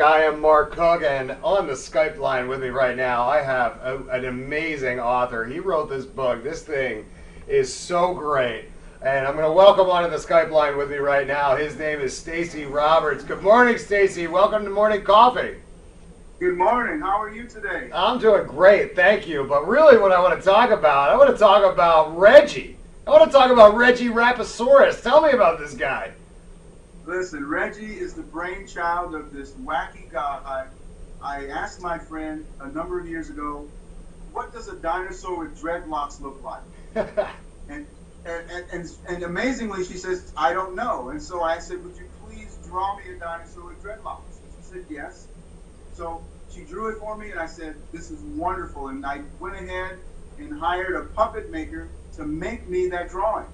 I am Mark Cook, and on the Skype line with me right now, I have an amazing author. He wrote this book. This thing is so great. And I'm going to welcome onto the Skype line with me right now. His name is Stacey Roberts. Good morning, Stacey. Welcome to Morning Coffee. Good morning. How are you today? I'm doing great, thank you. But really, what I want to talk about, I want to talk about Reggie. I want to talk about Reggie Raposaurus. Tell me about this guy. Listen, Reggie is the brainchild of this wacky guy. I asked my friend a number of years ago, what does a dinosaur with dreadlocks look like? And and amazingly, she says, I don't know. And so I said, would you please draw me a dinosaur with dreadlocks? And she said, yes. So she drew it for me, and I said, this is wonderful. And I went ahead and hired a puppet maker to make me that drawing.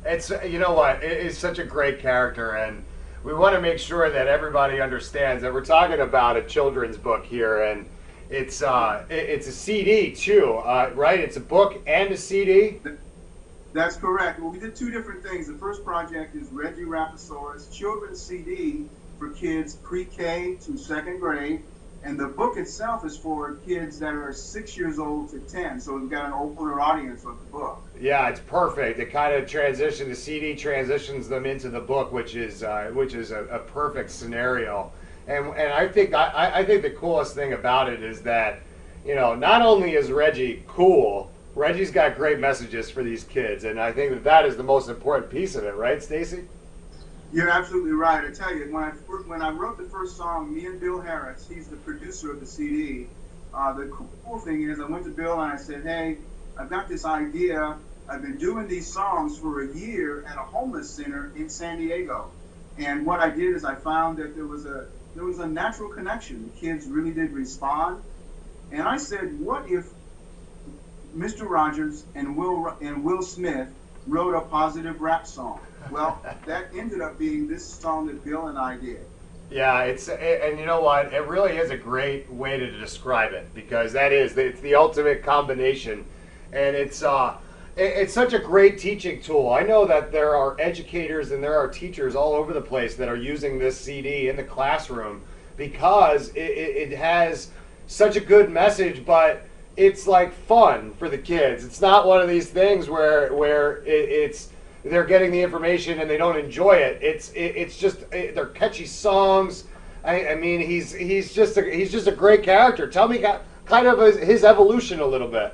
It's you know what, it is such a great character, and we want to make sure that everybody understands that we're talking about a children's book here, and it's a CD too, right? It's a book and a CD. That's correct. Well, we did two different things. The first project is Reggie Raposaurus Children's CD for kids pre-K to second grade. And the book itself is for kids that are 6 years old to 10. So we've got an older audience with the book. Yeah, it's perfect. It kind of the CD transitions them into the book, which is a perfect scenario. And I think the coolest thing about it is that, not only is Reggie cool, Reggie's got great messages for these kids, and I think that is the most important piece of it, right, Stacey? You're absolutely right. I tell you, when I wrote the first song, me and Bill Harris, he's the producer of the CD. The cool thing is, I went to Bill and I said, "Hey, I've got this idea. I've been doing these songs for a year at a homeless center in San Diego, and what I did is I found that there was a natural connection. The kids really did respond, and I said, what if Mr. Rogers and Will Smith wrote a positive rap song?" Well, that ended up being this song that Bill and I did. Yeah, and you know what? It really is a great way to describe it, because it's the ultimate combination, and it's such a great teaching tool. I know that there are educators and there are teachers all over the place that are using this CD in the classroom because it has such a good message, but it's like fun for the kids. It's not one of these things where it's they're getting the information and they don't enjoy it. It's just they're catchy songs. I mean, he's just a great character. Tell me kind of his evolution a little bit.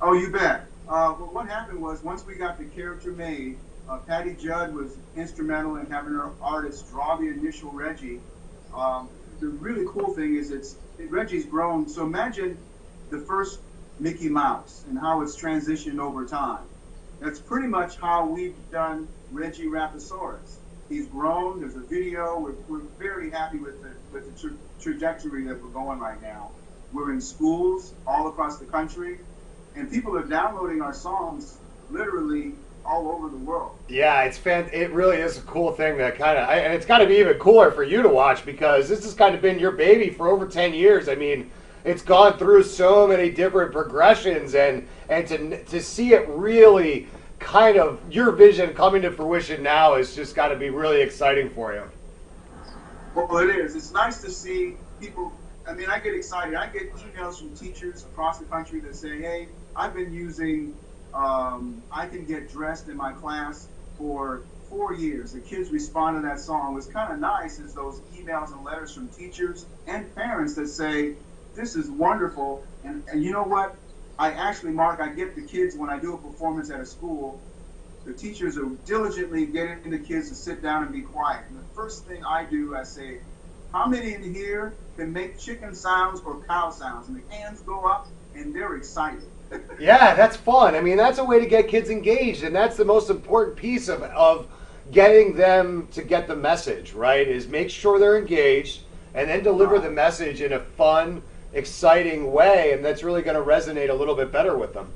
Oh, you bet. Well, what happened was, once we got the character made, Patty Judd was instrumental in having her artist draw the initial Reggie. The really cool thing is Reggie's grown. So imagine the first Mickey Mouse and how it's transitioned over time. That's pretty much how we've done Reggie Raposaurus. He's grown. There's a video. We're very happy with the trajectory that we're going right now. We're in schools all across the country, and people are downloading our songs literally all over the world. Yeah, it really is a cool thing that and it's got to be even cooler for you to watch, because this has kind of been your baby for over 10 years. I mean, it's gone through so many different progressions, and to see it really kind of your vision coming to fruition now is just got to be really exciting for you. Well, it is. It's nice to see people. I mean, I get excited. I get emails from teachers across the country that say, "Hey, I've been using I Can Get Dressed in my class for 4 years." The kids respond to that song. What's kind of nice is those emails and letters from teachers and parents that say, "This is wonderful." And you know what? Mark, I get the kids when I do a performance at a school. The teachers are diligently getting the kids to sit down and be quiet. And the first thing I do, I say, how many in here can make chicken sounds or cow sounds? And the hands go up, and they're excited. Yeah, that's fun. I mean, that's a way to get kids engaged, and that's the most important piece of getting them to get the message, right? Is make sure they're engaged and then deliver the message in a fun, exciting way, and that's really going to resonate a little bit better with them.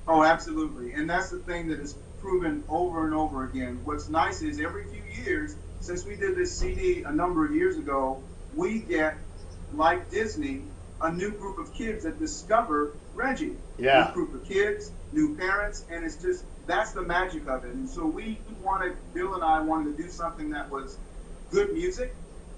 Oh, absolutely. And that's the thing that is proven over and over again. What's nice is every few years, since we did this CD a number of years ago, we get, like Disney, a new group of kids that discover Reggie. Yeah. New group of kids, new parents, and that's the magic of it. And so Bill and I wanted to do something that was good music,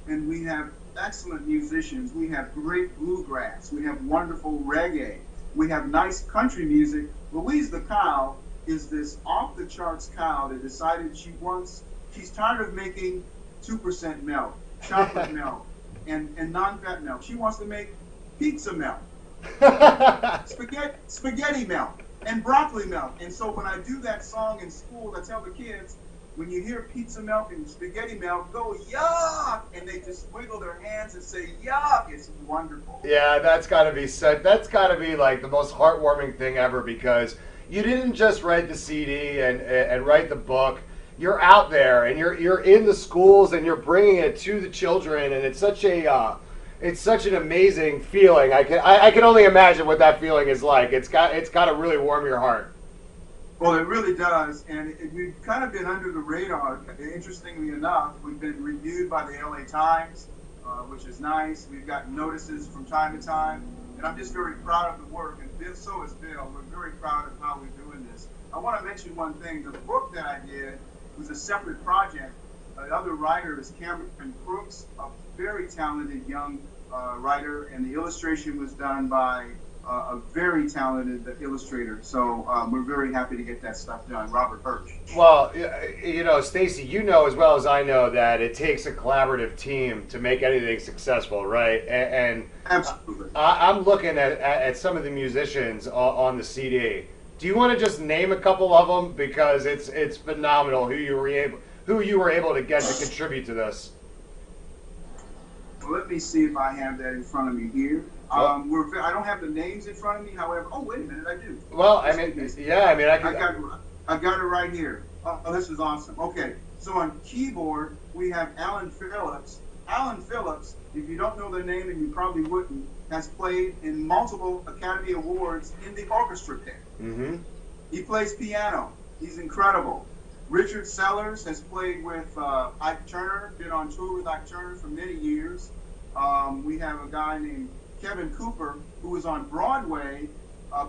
and we have excellent musicians. We have great bluegrass. We have wonderful reggae. We have nice country music. Louise the cow is this off the charts cow that decided she's tired of making 2% milk, chocolate milk, and non-fat milk. She wants to make pizza milk, spaghetti milk, and broccoli milk. And so when I do that song in school, I tell the kids, when you hear pizza milk and spaghetti milk, go yuck, and they just wiggle their hands and say yuck. It's wonderful. Yeah, that's got to be said. That's got to be like the most heartwarming thing ever, because you didn't just write the CD and write the book. You're out there and you're in the schools and you're bringing it to the children, and it's such an amazing feeling. I can only imagine what that feeling is like. It's got to really warm your heart. Well, it really does, and we've kind of been under the radar. Interestingly enough, we've been reviewed by the LA Times, which is nice. We've gotten notices from time to time, and I'm just very proud of the work, and so is Bill. We're very proud of how we're doing this. I want to mention one thing. The book that I did was a separate project. The other writer is Cameron Crooks, a very talented young writer, and the illustration was done by a very talented illustrator. So we're very happy to get that stuff done. Robert Birch. Well, you know, Stacey, you know as well as I know that it takes a collaborative team to make anything successful, right? And absolutely. I'm looking at some of the musicians on the CD. Do you want to just name a couple of them, because it's phenomenal who you were able to get to contribute to this? Well, let me see if I have that in front of me here. I don't have the names in front of me. However, oh wait a minute, I do. Well, I mean, yeah, I mean, I got it right here. Oh, this is awesome. Okay, so on keyboard we have Alan Phillips. Alan Phillips, if you don't know the name, and you probably wouldn't, has played in multiple Academy Awards in the orchestra pit. Mm-hmm. He plays piano. He's incredible. Richard Sellers has played with Ike Turner, been on tour with Ike Turner for many years. We have a guy named Kevin Cooper, who was on Broadway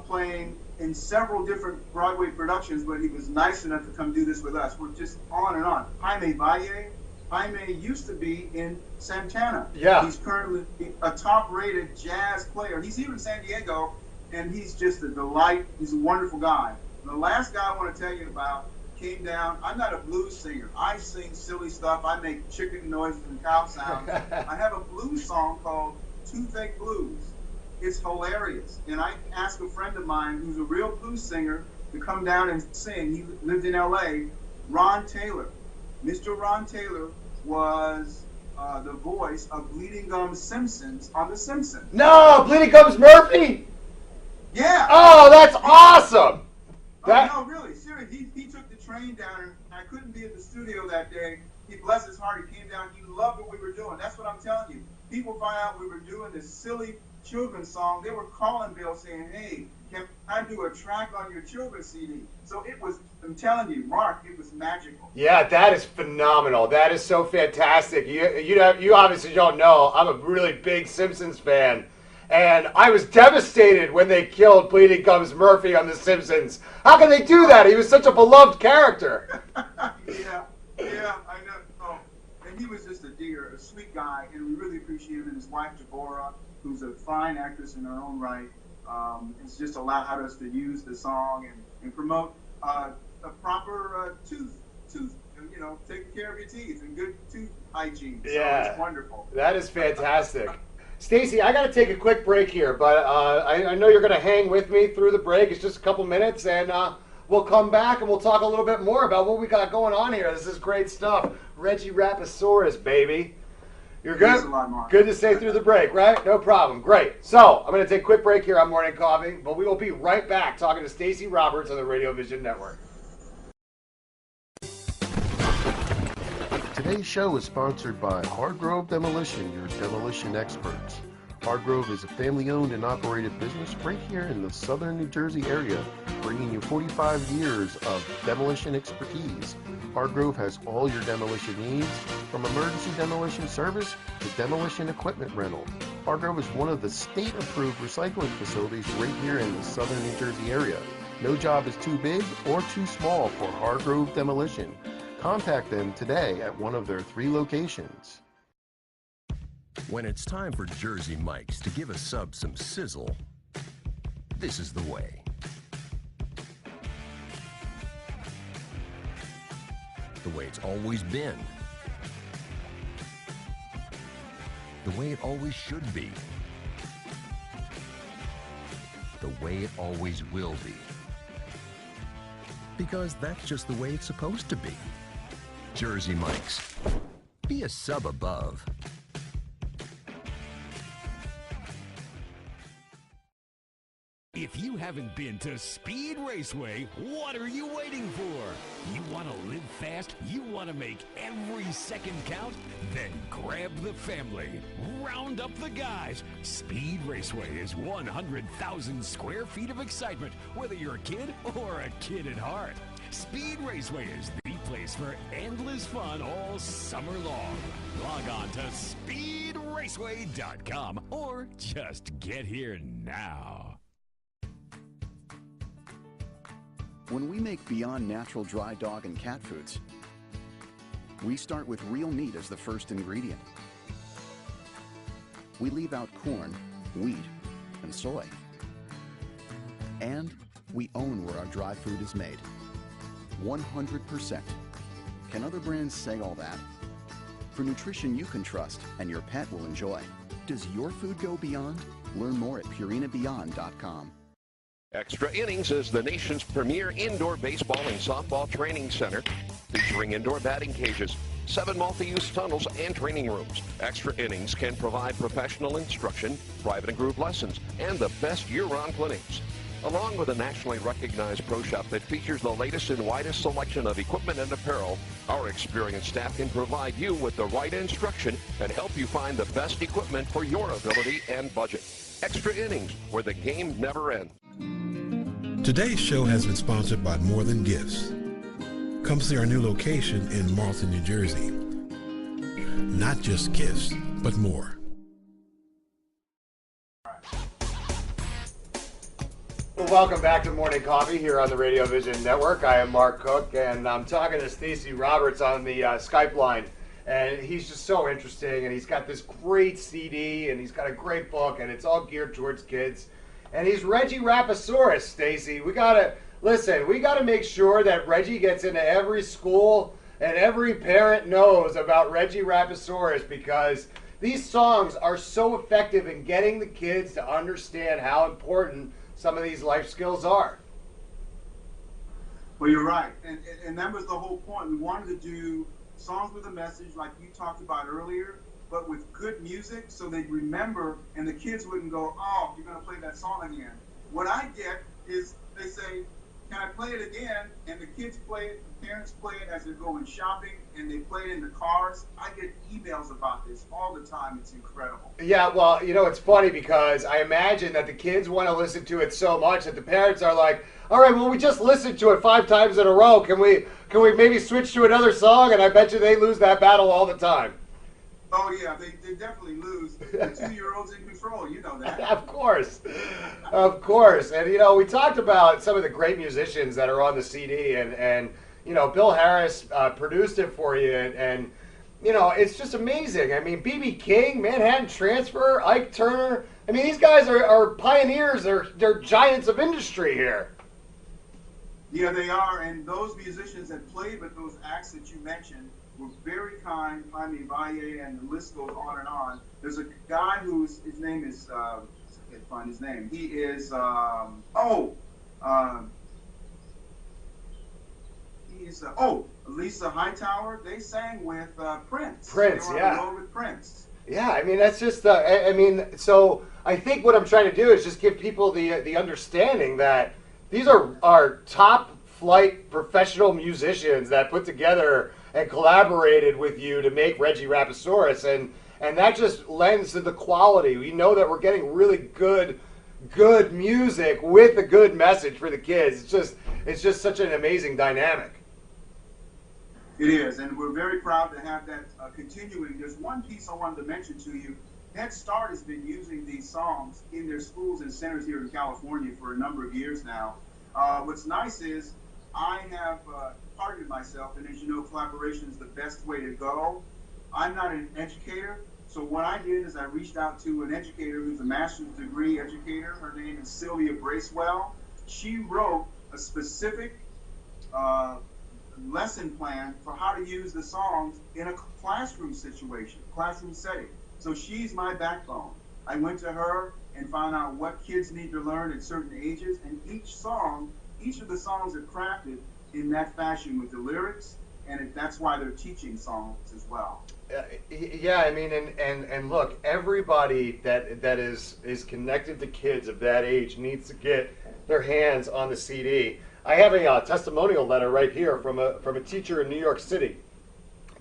playing in several different Broadway productions, but he was nice enough to come do this with us. We're just on and on. Jaime Valle. Jaime used to be in Santana. Yeah. He's currently a top-rated jazz player. He's here in San Diego, and he's just a delight. He's a wonderful guy. The last guy I want to tell you about came down. I'm not a blues singer. I sing silly stuff. I make chicken noises and cow sounds. I have a blues song called Toothache Blues. It's hilarious. And I asked a friend of mine who's a real blues singer to come down and sing. He lived in LA, Ron Taylor. Mr. Ron Taylor was the voice of Bleeding Gums Simpsons on The Simpsons. No, Bleeding Gums Murphy? Yeah. Oh, that's awesome. No, really, seriously. He took the train down, and I couldn't be at the studio that day. He, bless his heart, he came down. He loved what we were doing. That's what I'm telling you. People find out we were doing this silly children's song. They were calling Bill saying, hey, can I do a track on your children's CD? So it was, I'm telling you, Mark, it was magical. Yeah, that is phenomenal. That is so fantastic. You obviously don't know, I'm a really big Simpsons fan. And I was devastated when they killed Bleeding Gums Murphy on The Simpsons. How can they do that? He was such a beloved character. Yeah, I know. Oh, and he was just a dear, a sweet guy, and we really appreciate him. And his wife, Deborah, who's a fine actress in her own right, has just allowed us to use the song and promote a proper tooth, taking care of your teeth and good tooth hygiene. So Yeah, it's wonderful. That is fantastic. Stacey, I got to take a quick break here, but I know you're going to hang with me through the break. It's just a couple minutes, and we'll come back and we'll talk a little bit more about what we got going on here. This is great stuff. Reggie Raposaurus, baby. You're good? Thanks a lot, Mark. Good to stay through the break, right? No problem. Great. So I'm going to take a quick break here on Morning Coffee, but we will be right back talking to Stacey Roberts on the Radio Vision Network. Today's show is sponsored by Hargrove Demolition, your demolition experts. Hargrove is a family-owned and operated business right here in the southern New Jersey area, bringing you 45 years of demolition expertise. Hargrove has all your demolition needs, from emergency demolition service to demolition equipment rental. Hargrove is one of the state-approved recycling facilities right here in the southern New Jersey area. No job is too big or too small for Hargrove Demolition. Contact them today at one of their 3 locations. When it's time for Jersey Mike's to give a sub some sizzle, this is the way. The way it's always been. The way it always should be. The way it always will be. Because that's just the way it's supposed to be. Jersey Mike's. Be a sub above. If you haven't been to Speed Raceway, what are you waiting for? You want to live fast? You want to make every second count? Then grab the family. Round up the guys. Speed Raceway is 100,000 square feet of excitement, whether you're a kid or a kid at heart. Speed Raceway is the place for endless fun all summer long. Log on to speedraceway.com or just get here now. When we make Beyond Natural dry dog and cat foods, we start with real meat as the first ingredient. We leave out corn, wheat, and soy. And we own where our dry food is made. 100%. Can other brands say all that? For nutrition you can trust and your pet will enjoy. Does your food go beyond? Learn more at purinabeyond.com. Extra Innings is the nation's premier indoor baseball and softball training center, featuring indoor batting cages, 7 multi-use tunnels, and training rooms. Extra Innings can provide professional instruction, private and group lessons, and the best year-round clinics. Along with a nationally recognized pro shop that features the latest and widest selection of equipment and apparel, our experienced staff can provide you with the right instruction and help you find the best equipment for your ability and budget. Extra Innings, where the game never ends. Today's show has been sponsored by More Than Gifts. Come see our new location in Marlton, New Jersey. Not just gifts, but more. Well, welcome back to Morning Coffee here on the Radio Vision Network. I am Mark Cook, and I'm talking to Stacey Roberts on the Skype line. And he's just so interesting, and he's got this great CD, and he's got a great book, and it's all geared towards kids. And he's Reggie Rapasaurus, Stacey. We gotta make sure that Reggie gets into every school and every parent knows about Reggie Rapasaurus, because these songs are so effective in getting the kids to understand how important some of these life skills are. Well, you're right. And that was the whole point. We wanted to do songs with a message like you talked about earlier, but with good music so they'd remember and the kids wouldn't go, oh, you're going to play that song again. What I get is they say, can I play it again? And the kids play it, the parents play it as they're going shopping, and they play it in the cars. I get emails about this all the time. It's incredible. Yeah, well, you know, it's funny because I imagine that the kids want to listen to it so much that the parents are like, all right, well, we just listened to it 5 times in a row. Can we maybe switch to another song? And I bet you they lose that battle all the time. Oh, yeah, they definitely lose. The 2-year-olds in control, you know that. Of course. Of course. And, you know, we talked about some of the great musicians that are on the CD, and you know, Bill Harris produced it for you, and you know, it's just amazing. I mean, B.B. King, Manhattan Transfer, Ike Turner. I mean, these guys are pioneers. They're giants of industry here. Yeah, they are, and those musicians that played with those acts that you mentioned were very kind, Jaime Valle, and the list goes on and on. There's a guy his name is, I can't find his name. He is, Lisa Hightower. They sang with Prince. Prince, they were yeah. on the road with Prince. Yeah, I mean, that's just, so I think what I'm trying to do is just give people the understanding that these are top flight professional musicians that put together and collaborated with you to make Reggie Rapasaurus, and that just lends to the quality. We know that we're getting really good music with a good message for the kids. It's just such an amazing dynamic. It is, and we're very proud to have that continuing. There's one piece I wanted to mention to you. Head Start has been using these songs in their schools and centers here in California for a number of years now. What's nice is I have partnered myself, and as you know, collaboration is the best way to go. I'm not an educator, So what I did is I reached out to an educator who's a master's degree educator. Her name is Sylvia Bracewell. She wrote a specific lesson plan for how to use the songs in a classroom situation, classroom setting. So she's my backbone. I went to her and found out what kids need to learn at certain ages, and each of the songs are crafted in that fashion with the lyrics, and that's why they're teaching songs as well. Yeah, I mean, and look, everybody that is connected to kids of that age needs to get their hands on the CD. I have a testimonial letter right here from a teacher in New York City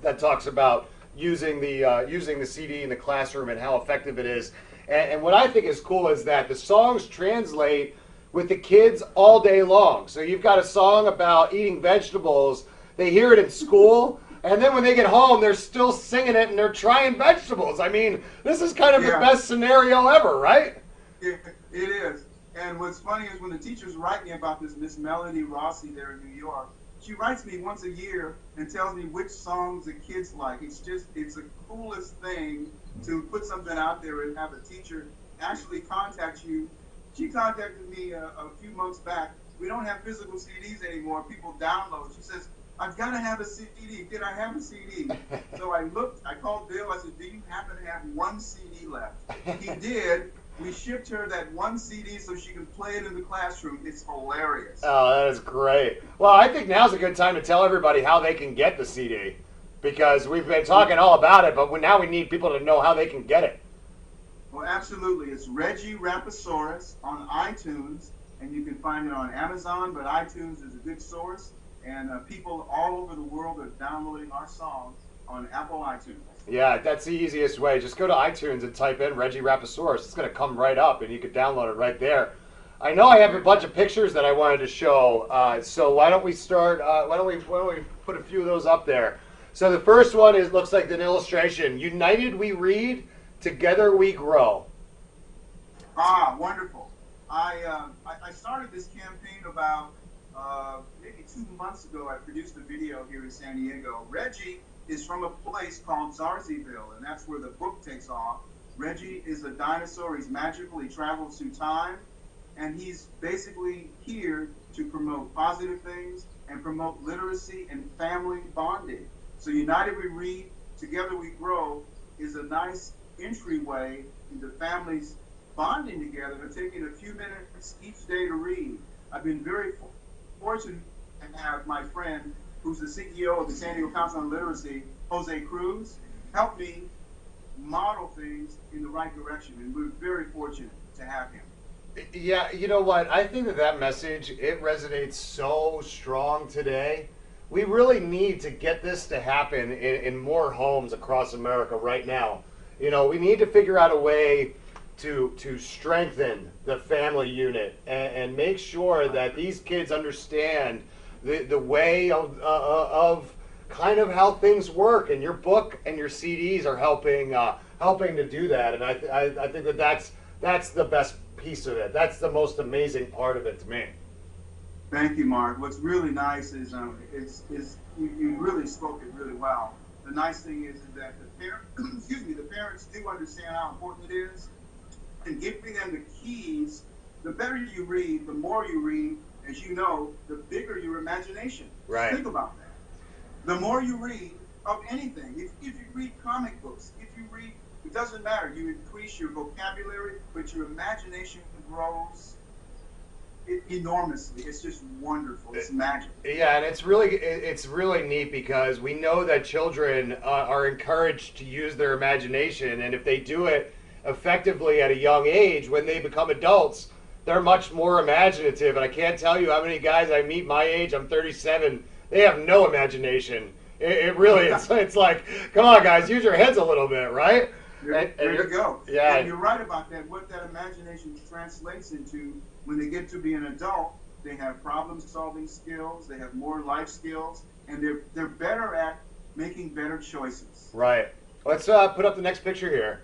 that talks about using the CD in the classroom and how effective it is. And what I think is cool is that the songs translate with the kids all day long. So you've got a song about eating vegetables. They hear it in school, and then when they get home, they're still singing it and they're trying vegetables. I mean, this is kind of the best scenario ever, right? It is. And what's funny is when the teachers write me about this, Miss Melody Rossi there in New York, she writes me once a year and tells me which songs the kids like. It's the coolest thing to put something out there and have a teacher actually contact you. She contacted me a few months back. We don't have physical CDs anymore. People download. She says, I've got to have a CD. Can I have a CD? So I called Bill. I said, do you happen to have one CD left? He did. We shipped her that one CD so she can play it in the classroom. It's hilarious. Oh, that is great. Well, I think now's a good time to tell everybody how they can get the CD, because we've been talking all about it, but now we need people to know how they can get it. Well, absolutely. It's Reggie Rapasaurus on iTunes, and you can find it on Amazon, but iTunes is a good source, and people all over the world are downloading our songs on Apple iTunes. Yeah, that's the easiest way. Just go to iTunes and type in Reggie Rapasaurus. It's going to come right up, and you can download it right there. I know I have a bunch of pictures that I wanted to show, so why don't we start? Why don't we put a few of those up there? So the first one looks like an illustration. United we read, together we grow. Ah, wonderful. I started this campaign about maybe 2 months ago. I produced a video here in San Diego. Reggie is from a place called Zarziville, and that's where the book takes off. Reggie is a dinosaur. He's magical. He travels through time, and he's basically here to promote positive things and promote literacy and family bonding. So United We Read, Together We Grow is a nice entryway into families bonding together and taking a few minutes each day to read. I've been very fortunate to have my friend, who's the CEO of the San Diego Council on Literacy, Jose Cruz, help me model things in the right direction, and we're very fortunate to have him. Yeah, you know what? I think that message, it resonates so strong today. We really need to get this to happen in more homes across America right now. You know, we need to figure out a way to strengthen the family unit and make sure that these kids understand the way of kind of how things work. And your book and your CDs are helping to do that. And I think that's the best piece of it. That's the most amazing part of it to me. Thank you, Mark. What's really nice is you really spoke it really well. The nice thing is that the parents do understand how important it is, and giving them the keys. The better you read, the more you read, as you know, the bigger your imagination. Right. Think about that. The more you read of anything, if you read comic books, if you read, it doesn't matter. You increase your vocabulary, but your imagination grows enormously. It's just wonderful. It's magic. Yeah, and it's really neat because we know that children are encouraged to use their imagination, and if they do it effectively at a young age, when they become adults, they're much more imaginative. And I can't tell you how many guys I meet my age. I'm 37. They have no imagination. It really it's like, come on, guys, use your heads a little bit, right? There you go. Yeah, and you're right about that. What that imagination translates into, when they get to be an adult, they have problem-solving skills, they have more life skills, and they're better at making better choices. Right. Let's put up the next picture here.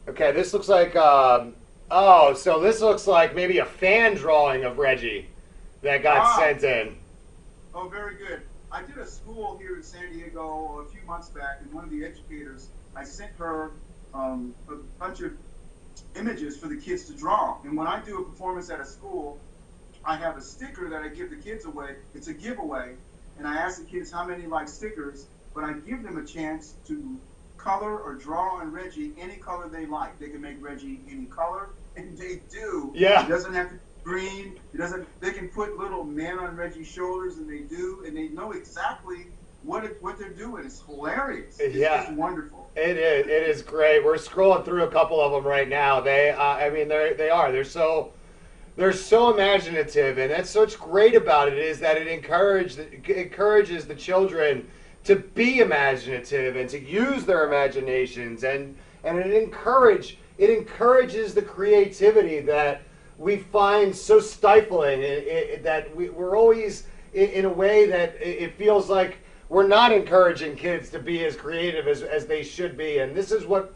Okay, this looks like so this looks like maybe a fan drawing of Reggie that got sent in. Oh, very good. I did a school here in San Diego a few months back, and one of the educators I sent her a bunch of images for the kids to draw. And when I do a performance at a school, I have a sticker that I give the kids away. It's a giveaway. And I ask the kids how many like stickers, but I give them a chance to color or draw on Reggie any color they like. They can make Reggie any color, and they do. Yeah. It doesn't have to be green. It doesn't. They can put little men on Reggie's shoulders, and they do, and they know exactly what they're doing. It's hilarious. It's just wonderful. It is. It is great. We're scrolling through a couple of them right now. They, I mean, they are. They're so imaginative, and that's what's great about it is that it encourages the children to be imaginative and to use their imaginations, and it encourages the creativity that we find so stifling. That we're always in a way that it feels like we're not encouraging kids to be as creative as they should be. And this is what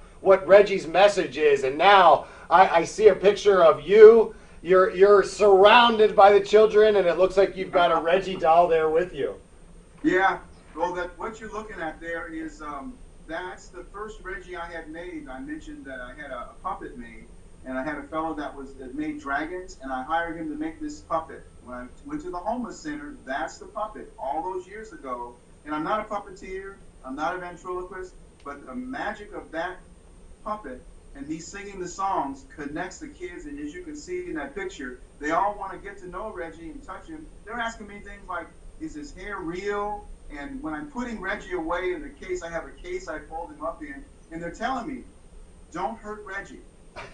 Reggie's message is. And now I see a picture of you. You're surrounded by the children, and it looks like you've got a Reggie doll there with you. Yeah. Well, what you're looking at there is that's the first Reggie I had made. I mentioned that I had a puppet made, and I had a fellow that made dragons, and I hired him to make this puppet. When I went to the homeless center, that's the puppet all those years ago. And I'm not a puppeteer, I'm not a ventriloquist, but the magic of that puppet and me singing the songs connects the kids. And as you can see in that picture, they all want to get to know Reggie and touch him. They're asking me things like, is his hair real? And when I'm putting Reggie away in the case, I have a case I fold him up in, and they're telling me, don't hurt Reggie.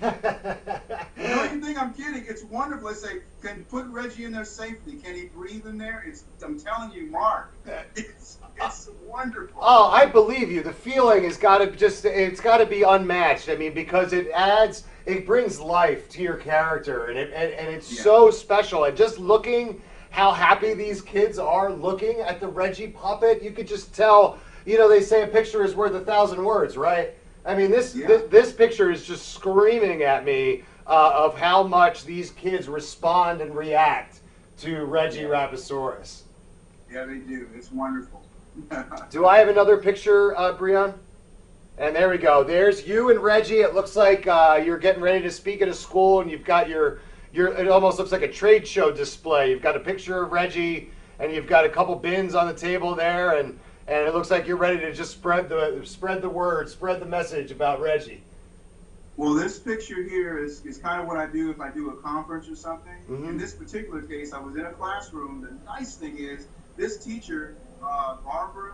You think I'm kidding? It's wonderful. I say, can put Reggie in there safely. Can he breathe in there? I'm telling you, Mark, it's wonderful. Oh, I believe you. The feeling it's got to be unmatched. I mean, because it brings life to your character, and it's so special. And just looking how happy these kids are looking at the Reggie puppet, you could just tell. You know, they say a picture is worth 1,000 words, right? I mean, this picture is just screaming at me of how much these kids respond and react to Reggie Rapasaurus. Yeah, they do. It's wonderful. Do I have another picture, Breon? And there we go. There's you and Reggie. It looks like you're getting ready to speak at a school, and you've got it almost looks like a trade show display. You've got a picture of Reggie, and you've got a couple bins on the table there, and it looks like you're ready to just spread the word, spread the message about Reggie. Well, this picture here is kind of what I do if I do a conference or something. Mm-hmm. In this particular case, I was in a classroom. The nice thing is this teacher, Barbara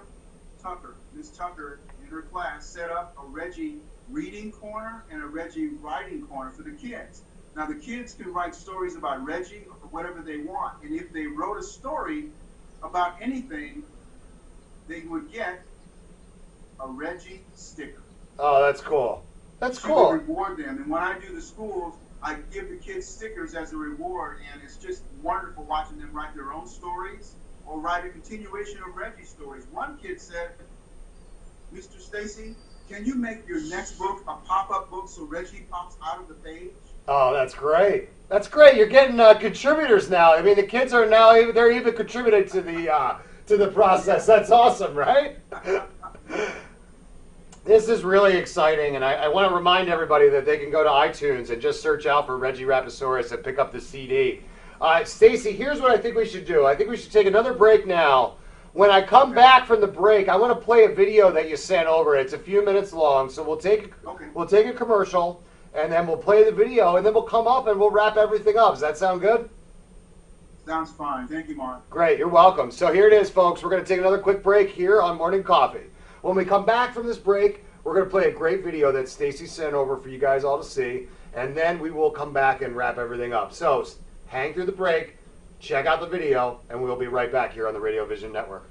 Tucker, Miss Tucker, in her class set up a Reggie reading corner and a Reggie writing corner for the kids. Now, the kids can write stories about Reggie or whatever they want. And if they wrote a story about anything, they would get a Reggie sticker. Oh, that's cool. That's she cool. would reward them. And when I do the schools, I give the kids stickers as a reward, and it's just wonderful watching them write their own stories or write a continuation of Reggie's stories. One kid said, Mr. Stacey, can you make your next book a pop-up book so Reggie pops out of the page? Oh, that's great. That's great. You're getting contributors now. I mean, the kids are now, they're even contributing to the process. That's awesome, right? This is really exciting, and I want to remind everybody that they can go to iTunes and just search out for Reggie Rapasaurus and pick up the CD. Stacey, here's what I think we should do. I think we should take another break now. When I come back from the break, I want to play a video that you sent over. It's a few minutes long, so we'll take a commercial, and then we'll play the video, and then we'll come up and we'll wrap everything up. Does that sound good? Sounds fine. Thank you, Mark. Great. You're welcome. So here it is, folks. We're going to take another quick break here on Morning Coffee. When we come back from this break, we're going to play a great video that Stacey sent over for you guys all to see, and then we will come back and wrap everything up. So hang through the break, check out the video, and we'll be right back here on the Radio Vision Network.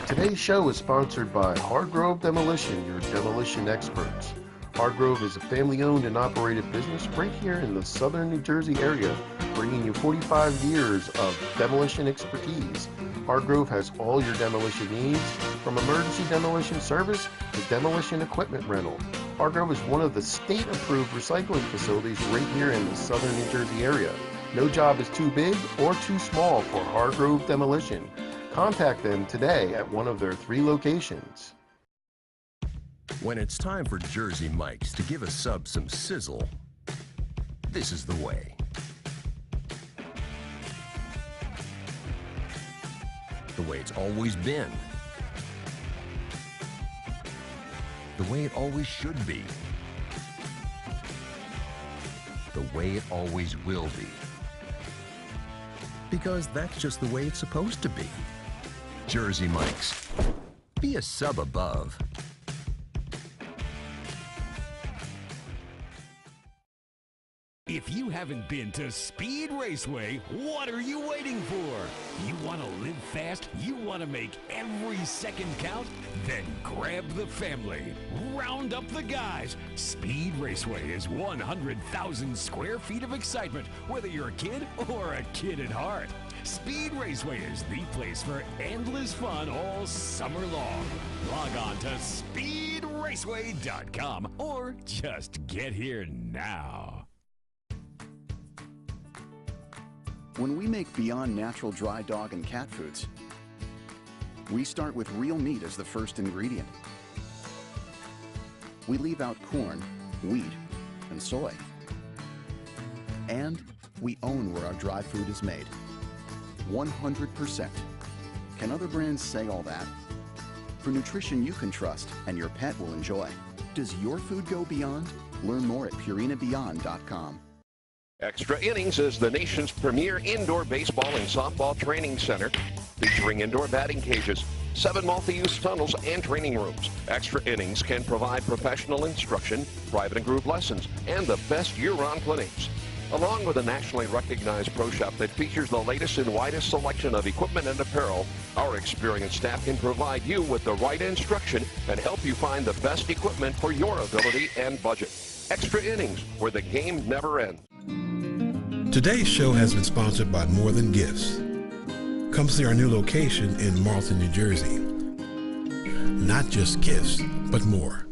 Today's show is sponsored by Hargrove Demolition, your demolition experts. Hargrove is a family-owned and operated business right here in the southern New Jersey area, bringing you 45 years of demolition expertise. Hargrove has all your demolition needs, from emergency demolition service to demolition equipment rental. Hargrove is one of the state-approved recycling facilities right here in the southern New Jersey area. No job is too big or too small for Hargrove Demolition. Contact them today at one of their 3 locations. When it's time for Jersey Mike's to give a sub some sizzle, this is the way. The way it's always been. The way it always should be. The way it always will be. Because that's just the way it's supposed to be. Jersey Mike's. Be a sub above. If you haven't been to Speed Raceway, what are you waiting for? You want to live fast? You want to make every second count? Then grab the family. Round up the guys. Speed Raceway is 100,000 square feet of excitement, whether you're a kid or a kid at heart. Speed Raceway is the place for endless fun all summer long. Log on to speedraceway.com or just get here now. When we make Beyond Natural dry dog and cat foods, we start with real meat as the first ingredient. We leave out corn, wheat, and soy. And we own where our dry food is made. 100%. Can other brands say all that? For nutrition you can trust and your pet will enjoy. Does your food go beyond? Learn more at purinabeyond.com. Extra Innings is the nation's premier indoor baseball and softball training center, featuring indoor batting cages, 7 multi-use tunnels, and training rooms. Extra Innings can provide professional instruction, private and group lessons, and the best year-round clinics. Along with a nationally recognized pro shop that features the latest and widest selection of equipment and apparel, our experienced staff can provide you with the right instruction and help you find the best equipment for your ability and budget. Extra Innings, where the game never ends. Today's show has been sponsored by More Than Gifts. Come see our new location in Marlton, New Jersey. Not just gifts, but more.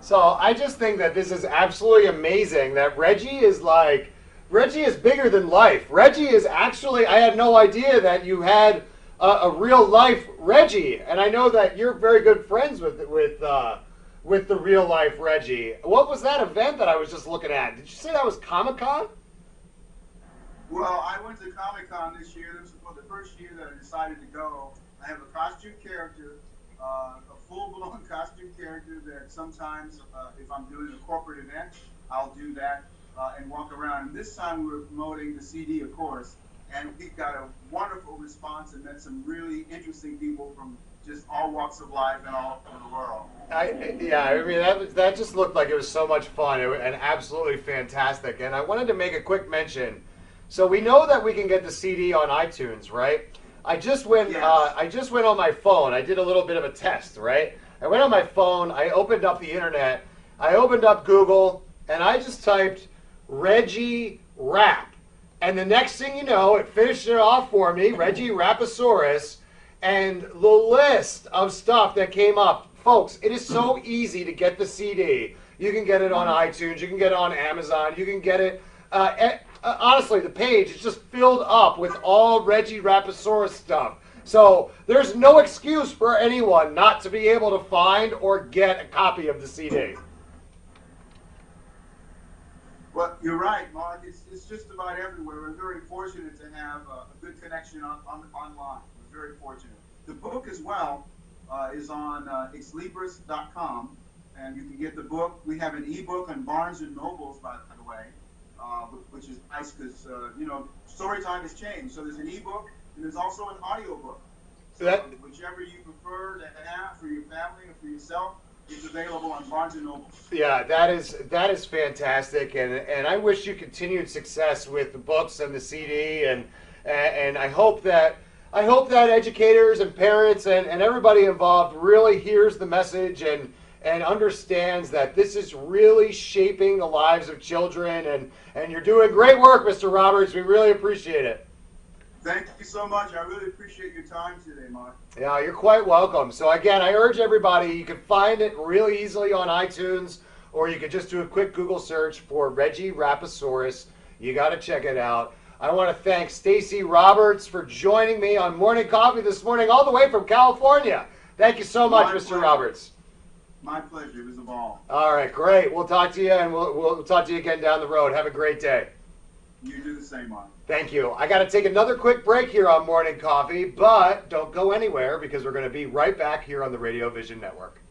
So I just think that this is absolutely amazing that Reggie is bigger than life. Reggie is actually, I had no idea that you had a real life Reggie. And I know that you're very good friends with the real life Reggie. What was that event that I was just looking at? Did you say that was Comic-Con? Well, I went to Comic-Con this year. This was the first year that I decided to go. I have a costume character, a full-blown costume character that sometimes, if I'm doing a corporate event, I'll do that and walk around. And this time we were promoting the CD, of course, and we got a wonderful response and met some really interesting people from just all walks of life and all over the world. I mean, that just looked like it was so much fun and absolutely fantastic. And I wanted to make a quick mention. So we know that we can get the CD on iTunes, right? I just went. Yes. I just went on my phone. I did a little bit of a test, right? I went on my phone. I opened up the internet. I opened up Google, and I just typed Reggie Rap, and the next thing you know, it finished it off for me, Reggie Raposaurus, and the list of stuff that came up, folks. It is so easy to get the CD. You can get it on iTunes. You can get it on Amazon. You can get it. Honestly, the page is just filled up with all Reggie Raposaurus stuff. So there's no excuse for anyone not to be able to find or get a copy of the CD. Well, you're right, Mark. It's just about everywhere. We're very fortunate to have a good connection online. We're very fortunate. The book as well is on exlibris.com, and you can get the book. We have an ebook on Barnes and Nobles, by the way. Which is nice because, story time has changed. So there's an ebook and there's also an audio book. So whichever you prefer to have for your family or for yourself, it's available on Barnes & Noble. Yeah, that is fantastic, and I wish you continued success with the books and the CD, and I hope that educators and parents and everybody involved really hears the message and understands that this is really shaping the lives of children, and you're doing great work, Mr. Roberts. We really appreciate it. Thank you so much. I really appreciate your time today, Mark. Yeah, you're quite welcome. So again, I urge everybody, you can find it really easily on iTunes, or you could just do a quick Google search for Reggie Raposaurus. You got to check it out. I want to thank Stacey Roberts for joining me on Morning Coffee this morning, all the way from California. Thank you so much, Mr. Roberts. My pleasure. It was a ball. All right, great. We'll talk to you, and we'll talk to you again down the road. Have a great day. You do the same, Mark. Thank you. I got to take another quick break here on Morning Coffee, but don't go anywhere because we're going to be right back here on the Radio Vision Network.